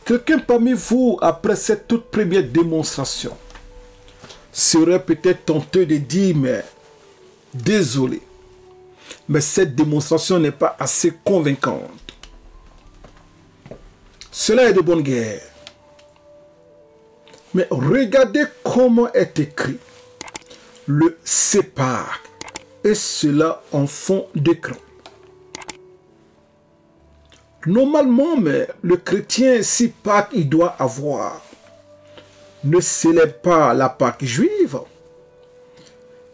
Quelqu'un parmi vous, après cette toute première démonstration, serait peut-être tenté de dire, mais désolé, mais cette démonstration n'est pas assez convaincante. Cela est de bonne guerre. Mais regardez comment est écrit le sépare, et cela en fond d'écran. Normalement, mais le chrétien, si Pâques il doit avoir, ne célèbre pas la Pâque juive,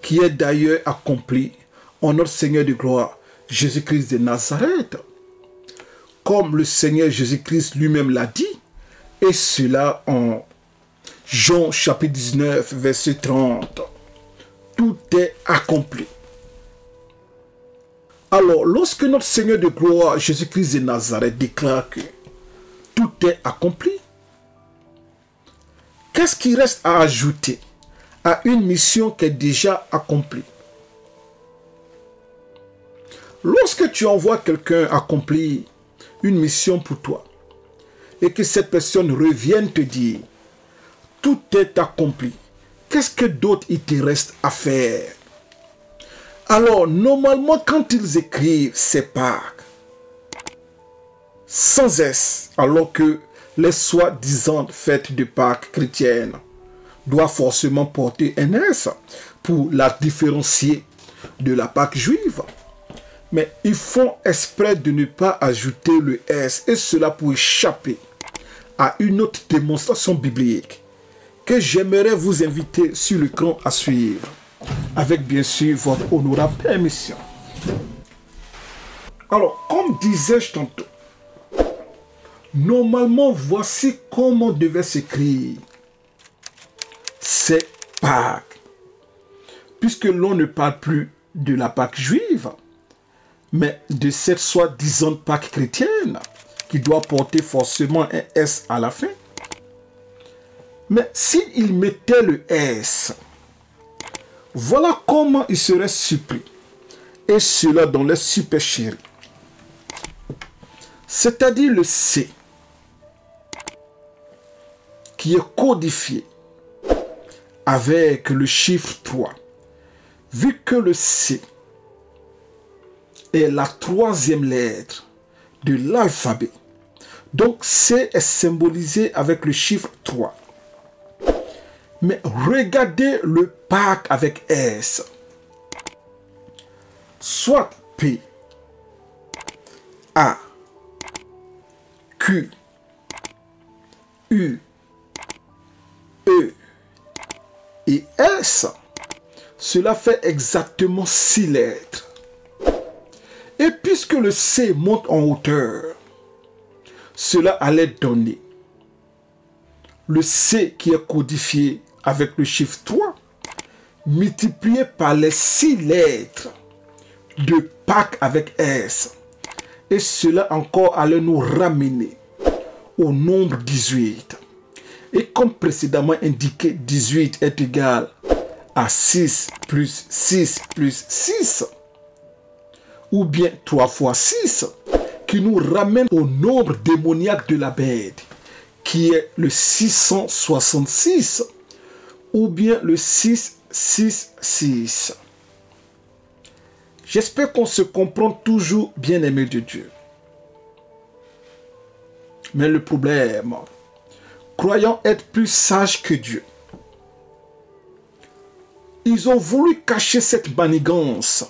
qui est d'ailleurs accomplie en notre Seigneur de gloire, Jésus-Christ de Nazareth, comme le Seigneur Jésus-Christ lui-même l'a dit, et cela en Jean chapitre 19, verset 30. Tout est accompli. Alors, lorsque notre Seigneur de gloire, Jésus-Christ de Nazareth, déclare que tout est accompli, qu'est-ce qui reste à ajouter à une mission qui est déjà accomplie? Lorsque tu envoies quelqu'un accomplir une mission pour toi, et que cette personne revienne te dire, tout est accompli, qu'est-ce que d'autre il te reste à faire? Alors, normalement, quand ils écrivent ces Pâques, sans S, alors que les soi-disant fêtes de Pâques chrétiennes doivent forcément porter un S pour la différencier de la Pâque juive. Mais ils font exprès de ne pas ajouter le S, et cela pour échapper à une autre démonstration biblique que j'aimerais vous inviter sur l'écran à suivre, avec bien sûr votre honorable permission. Alors, comme disais-je tantôt, normalement, voici comment devait s'écrire ces Pâques, puisque l'on ne parle plus de la Pâque juive, mais de cette soi-disant Pâque chrétienne, qui doit porter forcément un S à la fin. Mais s'il mettait le S, voilà comment il serait suppris, et cela dans les supercheries. C'est-à-dire le C, qui est codifié avec le chiffre 3. Vu que le C est la troisième lettre de l'alphabet, donc C est symbolisé avec le chiffre 3. Mais regardez le Pâques avec S. Soit P, A, Q, U, E et S. Cela fait exactement 6 lettres. Et puisque le C monte en hauteur, cela allait donner le C qui est codifié avec le chiffre 3, multiplié par les 6 lettres de Pâques avec S. Et cela encore allait nous ramener au nombre 18. Et comme précédemment indiqué, 18 est égal à 6 plus 6 plus 6. Ou bien 3 fois 6, qui nous ramène au nombre démoniaque de la bête, qui est le 666, ou bien le 666. J'espère qu'on se comprend toujours, bien-aimé de Dieu. Mais le problème, croyant être plus sages que Dieu, ils ont voulu cacher cette manigance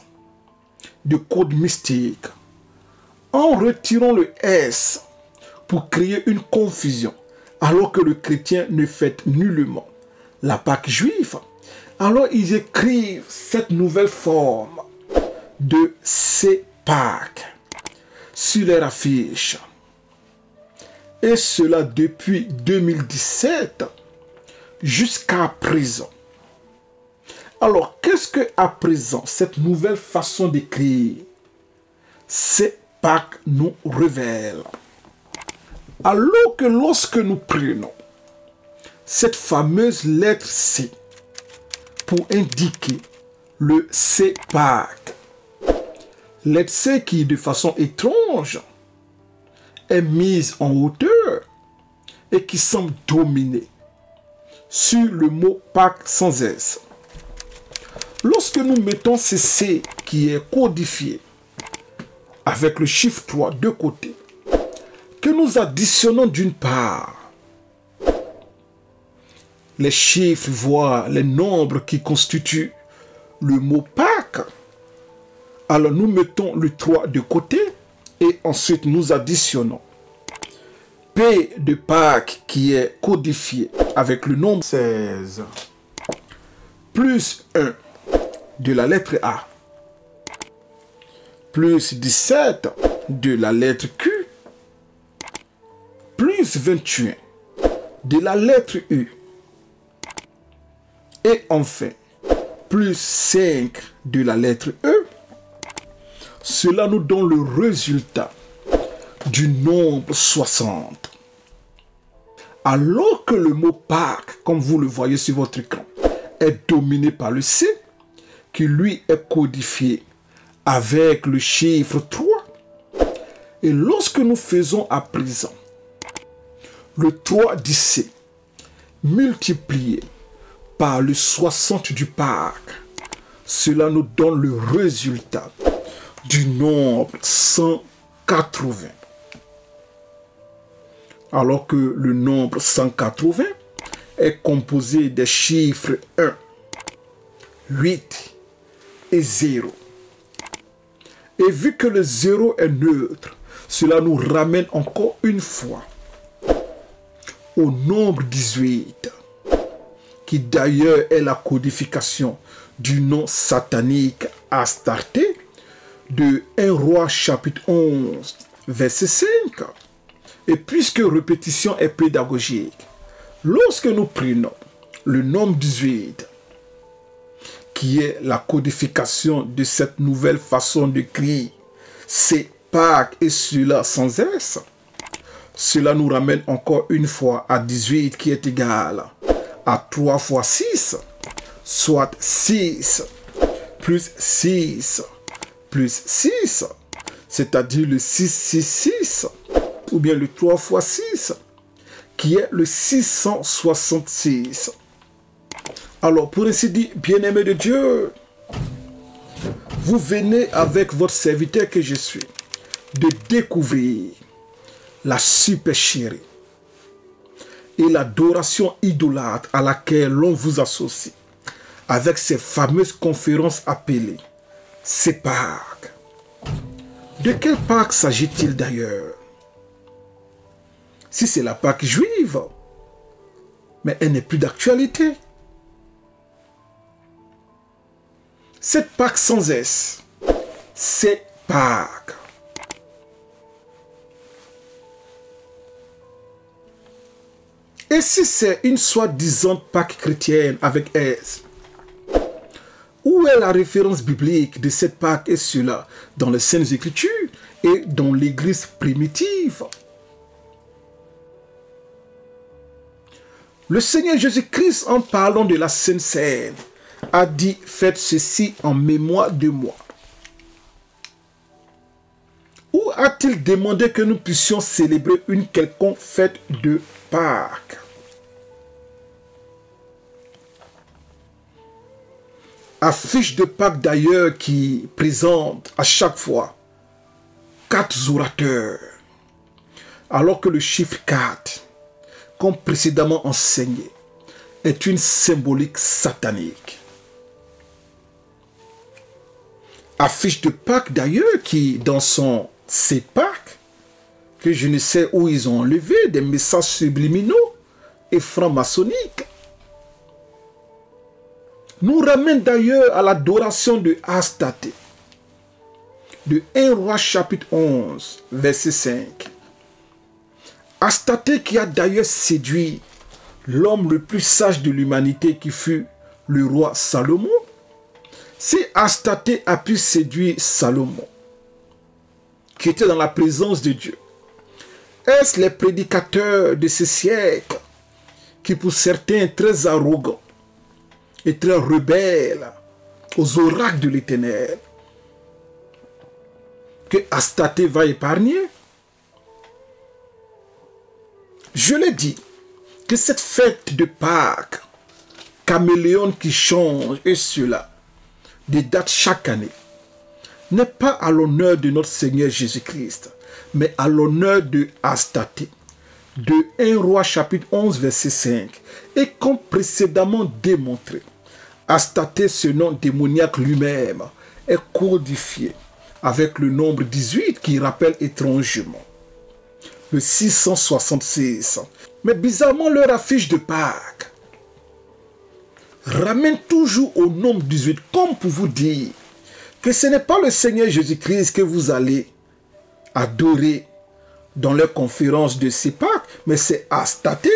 de code mystique en retirant le S pour créer une confusion, alors que le chrétien ne fête nullement la Pâque juive. Alors ils écrivent cette nouvelle forme de ces Pâques sur leur affiche, et cela depuis 2017 jusqu'à présent. Alors, qu'est-ce que à présent, cette nouvelle façon d'écrire, ces Pâques nous révèle? Alors que lorsque nous prenons cette fameuse lettre C pour indiquer le C Pâques, lettre C qui de façon étrange est mise en hauteur, et qui semble dominer sur le mot Pâques sans S. Lorsque nous mettons ce C qui est codifié avec le chiffre 3 de côté, que nous additionnons d'une part les chiffres, voire les nombres qui constituent le mot Pâques, alors nous mettons le 3 de côté et ensuite nous additionnons P de Pâques qui est codifié avec le nombre 16 plus 1 de la lettre A plus 17 de la lettre Q plus 21 de la lettre U et enfin plus 5 de la lettre E. Cela nous donne le résultat du nombre 60. Alors que le mot Pâques, comme vous le voyez sur votre écran, est dominé par le C, qui lui est codifié avec le chiffre 3. Et lorsque nous faisons à présent le 3 du C multiplié par le 60 du Pâques, cela nous donne le résultat du nombre 180. Alors que le nombre 180 est composé des chiffres 1, 8 et 0. Et vu que le 0 est neutre, cela nous ramène encore une fois au nombre 18, qui d'ailleurs est la codification du nom satanique Astarté de 1 Roi chapitre 11, verset 5. Et puisque répétition est pédagogique, lorsque nous prenons le nombre 18, qui est la codification de cette nouvelle façon d'écrire, c'est Pâques et cela sans S, cela nous ramène encore une fois à 18 qui est égal à 3 fois 6, soit 6 plus 6 plus 6, c'est-à-dire le 666, ou bien le 3 fois 6, qui est le 666. Alors, pour ainsi dire, bien-aimé de Dieu, vous venez avec votre serviteur que je suis, de découvrir la supercherie et l'adoration idolâtre à laquelle l'on vous associe, avec ces fameuses conférences appelées ces Pâques. De quelle Pâques s'agit-il d'ailleurs? Si c'est la Pâque juive, mais elle n'est plus d'actualité. Cette Pâque sans S, c'est Pâques. Et si c'est une soi-disant Pâque chrétienne avec S, où est la référence biblique de cette Pâque et cela dans les Saintes Écritures et dans l'Église primitive? Le Seigneur Jésus-Christ, en parlant de la Sainte Seine, a dit « Faites ceci en mémoire de moi ». Où a-t-il demandé que nous puissions célébrer une quelconque fête de Pâques? Affiche de Pâques d'ailleurs qui présente à chaque fois 4 orateurs, alors que le chiffre 4, comme précédemment enseigné, est une symbolique satanique. Affiche de Pâques d'ailleurs qui, dans ces Pâques, que je ne sais où ils ont enlevé, des messages subliminaux et francs-maçonniques, nous ramène d'ailleurs à l'adoration de Astarté, de 1 Roi chapitre 11, verset 5. Astarté qui a d'ailleurs séduit l'homme le plus sage de l'humanité qui fut le roi Salomon. Si Astarté a pu séduire Salomon, qui était dans la présence de Dieu, est-ce les prédicateurs de ce siècle qui pour certains très arrogants et très rebelles aux oracles de l'Éternel que Astarté va épargner? Je l'ai dit, que cette fête de Pâques, caméléon qui change et cela, des dates chaque année, n'est pas à l'honneur de notre Seigneur Jésus-Christ, mais à l'honneur de Astarté, de 1 Roi chapitre 11 verset 5, et comme précédemment démontré, Astarté, ce nom démoniaque lui-même, est codifié avec le nombre 18 qui rappelle étrangement le 666. Mais bizarrement, leur affiche de Pâques ramène toujours au nombre 18, comme pour vous dire que ce n'est pas le Seigneur Jésus-Christ que vous allez adorer dans leur conférence de ces Pâques, mais c'est Astarté